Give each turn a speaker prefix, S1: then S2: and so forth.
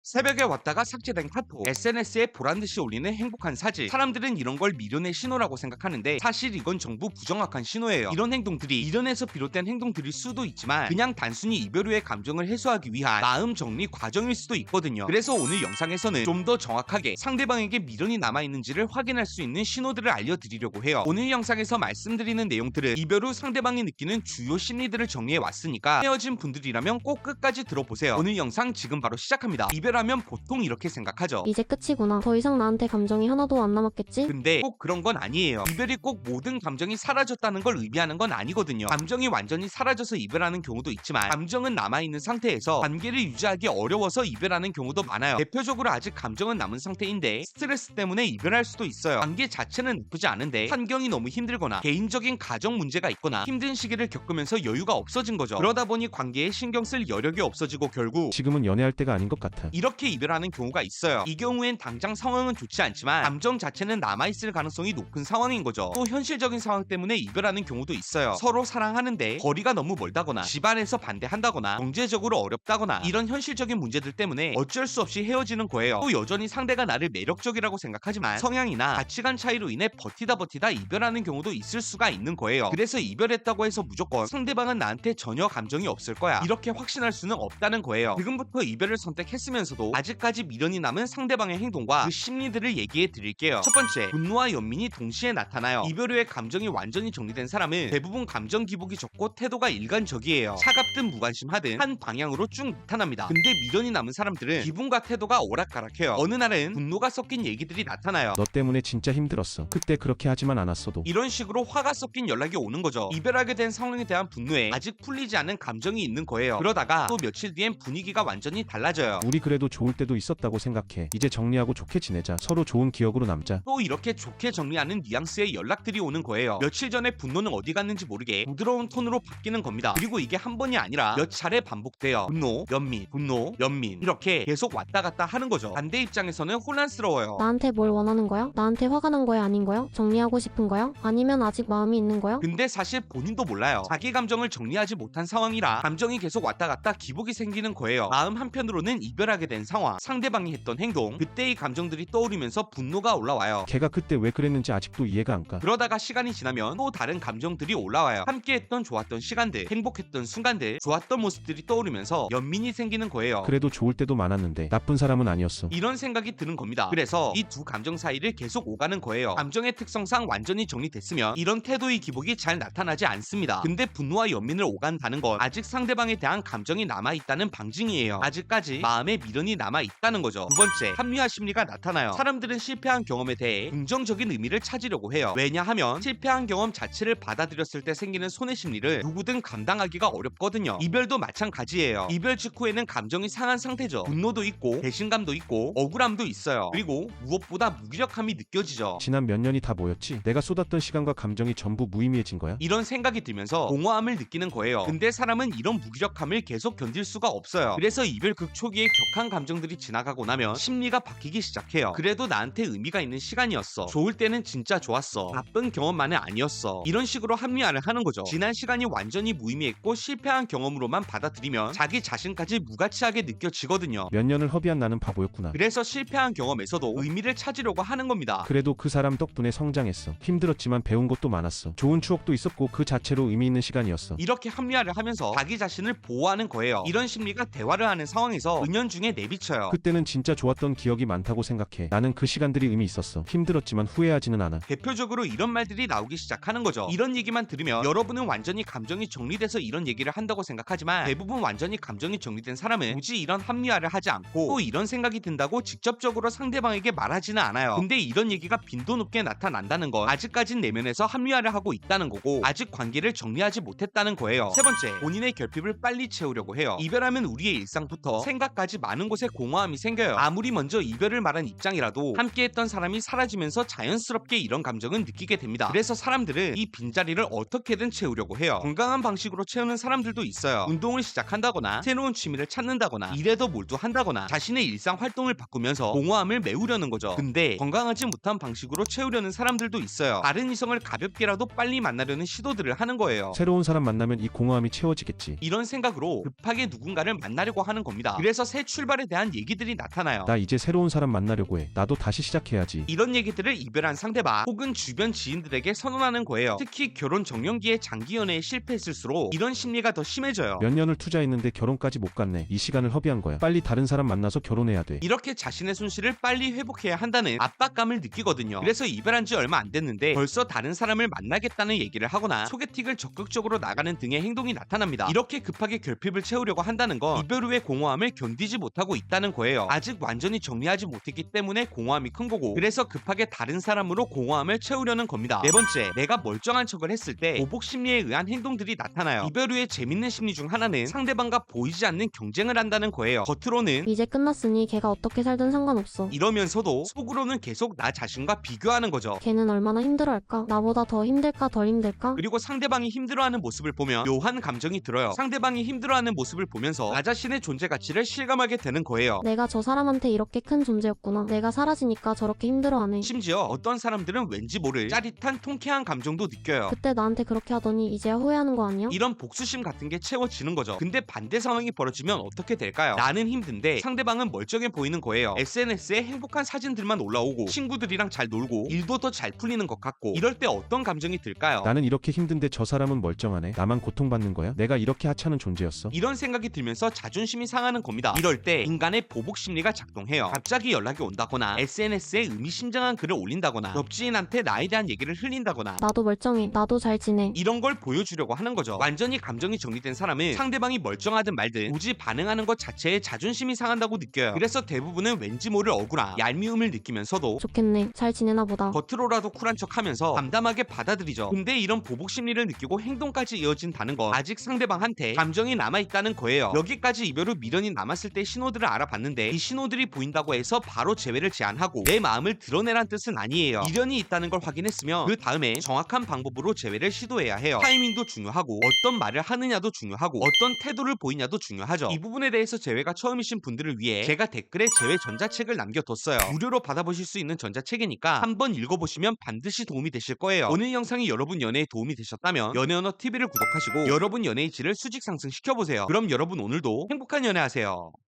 S1: 새벽에 왔다가 삭제된 카톡, SNS에 보란듯이 올리는 행복한 사진. 사람들은 이런 걸 미련의 신호라고 생각하는데 사실 이건 전부 부정확한 신호예요. 이런 행동들이 미련에서 비롯된 행동들일 수도 있지만 그냥 단순히 이별 후의 감정을 해소하기 위한 마음 정리 과정일 수도 있거든요. 그래서 오늘 영상에서는 좀 더 정확하게 상대방에게 미련이 남아있는지를 확인할 수 있는 신호들을 알려드리려고 해요. 오늘 영상에서 말씀드리는 내용들은 이별 후 상대방이 느끼는 주요 심리들을 정리해 왔으니까 헤어진 분들이라면 꼭 끝까지 들어보세요. 오늘 영상 지금 바로 시작합니다. 이별하면 보통 이렇게 생각하죠.
S2: 이제 끝이구나. 더 이상 나한테 감정이 하나도 안 남았겠지?
S1: 근데 꼭 그런 건 아니에요. 이별이 꼭 모든 감정이 사라졌다는 걸 의미하는 건 아니거든요. 감정이 완전히 사라져서 이별하는 경우도 있지만 감정은 남아있는 상태에서 관계를 유지하기 어려워서 이별하는 경우도 많아요. 대표적으로 아직 감정은 남은 상태인데 스트레스 때문에 이별할 수도 있어요. 관계 자체는 나쁘지 않은데 환경이 너무 힘들거나 개인적인 가정 문제가 있거나 힘든 시기를 겪으면서 여유가 없어진 거죠. 그러다 보니 관계에 신경 쓸 여력이 없어지고 결국
S3: 지금은 연애할 때가 아닌 것 같아.
S1: 이렇게 이별하는 경우가 있어요. 이 경우엔 당장 상황은 좋지 않지만 감정 자체는 남아있을 가능성이 높은 상황인 거죠. 또 현실적인 상황 때문에 이별하는 경우도 있어요. 서로 사랑하는데 거리가 너무 멀다거나 집안에서 반대한다거나 경제적으로 어렵다거나 이런 현실적인 문제들 때문에 어쩔 수 없이 헤어지는 거예요. 또 여전히 상대가 나를 매력적이라고 생각하지만 성향이나 가치관 차이로 인해 버티다 이별하는 경우도 있을 수가 있는 거예요. 그래서 이별했다고 해서 무조건 상대방은 나한테 전혀 감정이 없을 거야 이렇게 확신할 수는 없다는 거예요. 지금부터 이별을 선택했으면서도 아직까지 미련이 남은 상대방의 행동과 그 심리들을 얘기해 드릴게요. 첫 번째, 분노와 연민이 동시에 나타나요. 이별 후에 감정이 완전히 정리된 사람은 대부분 감정 기복이 적고 태도가 일관적이에요. 차갑든 무관심하든 한 방향으로 쭉 나타납니다. 근데 미련이 남은 사람들은 기분과 태도가 오락가락해요. 어느 날은 분노가 섞인 얘기들이 나타나요.
S3: 너 때문에 진짜 힘들었어. 그때 그렇게 하지만 않았어도.
S1: 이런 식으로 화가 섞인 연락이 오는 거죠. 이별하게 된 상황에 대한 분노에 아직 풀리지 않은 감정이 있는 거예요. 그러다가 또 며칠 뒤엔 분위기가 완전히 달라져요.
S3: 우리 그래도 좋을 때도 있었다고 생각해. 이제 정리하고 좋게 지내자. 서로 좋은 기억으로 남자.
S1: 또 이렇게 좋게 정리하는 뉘앙스의 연락들이 오는 거예요. 며칠 전에 분노는 어디 갔는지 모르게 부드러운 톤으로 바뀌는 겁니다. 그리고 이게 한 번이 아니라 몇 차례 반복돼요. 분노, 연민 이렇게 계속 왔다 갔다 하는 거죠. 반대 입장에서는 혼란스러워요.
S2: 나한테 뭘 원하는 거야? 나한테 화가 난 거야? 아닌 거야? 정리하고 싶은 거야? 아니면 아직 마음이 있는 거야?
S1: 근데 사실 본인도 몰라요. 자기 감정을 정리하지 못한 상황이라 감정이 계속 왔다 갔다 기복이 생기는 거예요. 마음 한편으로는 이별하게 된 상황, 상대방이 했던 행동, 그때의 감정들이 떠오르면서 분노가 올라와요.
S3: 걔가 그때 왜 그랬는지 아직도 이해가 안 가.
S1: 그러다가 시간이 지나면 또 다른 감정들이 올라와요. 함께했던 좋았던 시간들, 행복했던 순간들, 좋았던 모습들이 떠오르면서 연민이 생기는 거예요.
S3: 그래도 좋을 때도 많았는데 나쁜 사람은 아니었어.
S1: 이런 생각이 드는 겁니다. 그래서 이 두 감정 사이를 계속 오가는 거예요. 감정의 특성상 완전히 정리됐으면 이런 태도의 기복이 잘 나타나지 않습니다. 근데 분노와 연민을 오간다는 건 아직 상대방에 대한 감정이 남아있다는 방증이에요. 아직까지 마음에 미련이 남아있다는 거죠. 두 번째, 합리화 심리가 나타나요. 사람들은 실패한 경험에 대해 긍정적인 의미를 찾으려고 해요. 왜냐하면 실패한 경험 자체를 받아들였을 때 생기는 손해 심리를 누구든 감당하기가 어렵거든요. 이별도 마찬가지예요. 이별 직후에는 감정이 상한 상태죠. 분노도 있고 배신감도 있고 억울함도 있어요. 그리고 무엇보다 무기력함이 느껴지죠.
S3: 지난 몇 년이 다 뭐였지? 내가 쏟았던 시간과 감정이 전부 무의미해진 거야?
S1: 이런 생각이 들면서 공허함을 느끼는 거예요. 근데 사람은 이런 무기력함을 계속 견딜 수가 없어요. 그래서 이별 극 초기에 격한 감정들이 지나가고 나면 심리가 바뀌기 시작해요. 그래도 나한테 의미가 있는 시간이었어. 좋을 때는 진짜 좋았어. 나쁜 경험만은 아니었어. 이런 식으로 합리화를 하는 거죠. 지난 시간이 완전히 무의미했고 실패한 경험으로만 받아들이면 자기 자신까지 무가치하게 느껴지거든요.
S3: 몇 년을 허비한 나는 바보였구나.
S1: 그래서 실패한 경험에서도 의미를 찾으려고 하는 겁니다.
S3: 그래도 그 사람 덕분에 성장했어. 힘들었지만 배운 것도 많았어. 좋은 추억도 있었고 그 자체로 의미 있는 시간이었어.
S1: 이렇게 합리화를 하면서 자기 자신을 보호하는 거예요. 이런 심리가 대화를 하는 상황에서 은연중에 내비쳐요.
S3: 그때는 진짜 좋았던 기억이 많다고 생각해. 나는 그 시간들이 의미 있었어. 힘들었지만 후회하지는 않아.
S1: 대표적으로 이런 말들이 나오기 시작하는 거죠. 이런 얘기만 들으면 여러분은 완전히 감정이 정리돼서 이런 얘기를 한다고 생각하지만 대부분 완전히 감정이 정리된 사람은 굳이 이런 합리화를 하지 않고 또 이런 생각이 든다고 직접적으로 상대방에게 말하지는 않아요. 근데 이런 얘기가 빈도 높게 나타난다는 건 아직까진 내면에서 합리화를 하고 있다는 거고 아직 관계를 정리하지 못했다는 거예요. 세 번째, 본인의 결핍을 빨리 채우려고 해요. 이별하면 우리의 일상부터 생각까지 많은 곳에 공허함이 생겨요. 아무리 먼저 이별을 말한 입장이라도 함께했던 사람이 사라지면서 자연스럽게 이런 감정은 느끼게 됩니다. 그래서 사람들은 이 빈자리를 어떻게든 채우려고 해요. 건강한 방식으로 채우는 사람들도 있어요. 운동을 시작한다거나 새로운 취미를 찾는다거나 일에 더 몰두한다거나 자신의 일상 활동을 바꾸면서 공허함을 메우려는 거죠. 근데 건강하지 못한 방식으로 채우려는 사람들도 있어요. 다른 이성을 가볍게라도 빨리 만나려는 시도들을 하는 거예요.
S3: 새로운 사람 만나면 이 공허함이 채워지겠지.
S1: 이런 생각으로 급하게 누군가를 만나려고 하는 겁니다. 그래서 새 출발 출발에 대한 얘기들이 나타나요.
S3: 나 이제 새로운 사람 만나려고 해. 나도 다시 시작해야지.
S1: 이런 얘기들을 이별한 상대방 혹은 주변 지인들에게 선언하는 거예요. 특히 결혼 정년기에 장기 연애에 실패했을수록 이런 심리가 더 심해져요.
S3: 몇 년을 투자했는데 결혼까지 못 갔네. 이 시간을 허비한 거야. 빨리 다른 사람 만나서 결혼해야 돼.
S1: 이렇게 자신의 손실을 빨리 회복해야 한다는 압박감을 느끼거든요. 그래서 이별한 지 얼마 안 됐는데 벌써 다른 사람을 만나겠다는 얘기를 하거나 소개팅을 적극적으로 나가는 등의 행동이 나타납니다. 이렇게 급하게 결핍을 채우려고 한다는 건 이별 후의 공허함을 견디지 못하고 있다는 거예요. 아직 완전히 정리하지 못했기 때문에 공허함이 큰 거고, 그래서 급하게 다른 사람으로 공허함을 채우려는 겁니다. 네 번째, 내가 멀쩡한 척을 했을 때 보복 심리에 의한 행동들이 나타나요. 이별 후에 재밌는 심리 중 하나는 상대방과 보이지 않는 경쟁을 한다는 거예요. 겉으로는
S2: 이제 끝났으니 걔가 어떻게 살든 상관없어.
S1: 이러면서도 속으로는 계속 나 자신과 비교하는 거죠.
S2: 걔는 얼마나 힘들어할까? 나보다 더 힘들까 덜 힘들까?
S1: 그리고 상대방이 힘들어하는 모습을 보면 묘한 감정이 들어요. 상대방이 힘들어하는 모습을 보면서 나 자신의 존재 가치를 실감하게 되는 거예요.
S2: 내가 저 사람한테 이렇게 큰 존재였구나. 내가 사라지니까 저렇게 힘들어하네.
S1: 심지어 어떤 사람들은 왠지 모를 짜릿한 통쾌한 감정도 느껴요.
S2: 그때 나한테 그렇게 하더니 이제야 후회하는 거 아니야?
S1: 이런 복수심 같은 게 채워지는 거죠. 근데 반대 상황이 벌어지면 어떻게 될까요? 나는 힘든데 상대방은 멀쩡해 보이는 거예요. SNS에 행복한 사진들만 올라오고 친구들이랑 잘 놀고 일도 더 잘 풀리는 것 같고, 이럴 때 어떤 감정이 들까요?
S3: 나는 이렇게 힘든데 저 사람은 멀쩡하네. 나만 고통받는 거야? 내가 이렇게 하찮은 존재였어?
S1: 이런 생각이 들면서 자존심이 상하는 겁니다. 이럴 때 인간의 보복 심리가 작동해요. 갑자기 연락이 온다거나 SNS에 의미심장한 글을 올린다거나 옆 지인한테 나에 대한 얘기를 흘린다거나
S2: 나도 멀쩡해. 나도 잘 지내.
S1: 이런 걸 보여주려고 하는 거죠. 완전히 감정이 정리된 사람은 상대방이 멀쩡하든 말든 굳이 반응하는 것 자체에 자존심이 상한다고 느껴요. 그래서 대부분은 왠지 모를 억울함, 얄미움을 느끼면서도
S2: 좋겠네. 잘 지내나 보다.
S1: 겉으로라도 쿨한 척하면서 담담하게 받아들이죠. 근데 이런 보복 심리를 느끼고 행동까지 이어진다는 건 아직 상대방한테 감정이 남아있다는 거예요. 여기까지 이별 후 미련이 남았을 때 신호들을 알아봤는데 이 신호들이 보인다고 해서 바로 재회를 제안하고 내 마음을 드러내란 뜻은 아니에요. 미련이 있다는 걸 확인했으면 그 다음에 정확한 방법으로 재회를 시도해야 해요. 타이밍도 중요하고 어떤 말을 하느냐도 중요하고 어떤 태도를 보이냐도 중요하죠. 이 부분에 대해서 재회가 처음이신 분들을 위해 제가 댓글에 재회 전자책을 남겨뒀어요. 무료로 받아보실 수 있는 전자책이니까 한번 읽어보시면 반드시 도움이 되실 거예요. 오늘 영상이 여러분 연애에 도움이 되셨다면 연애언어TV를 구독하시고 여러분 연애의 질을 수직 상승시켜보세요. 그럼 여러분 오늘도 행복한 연애하세요.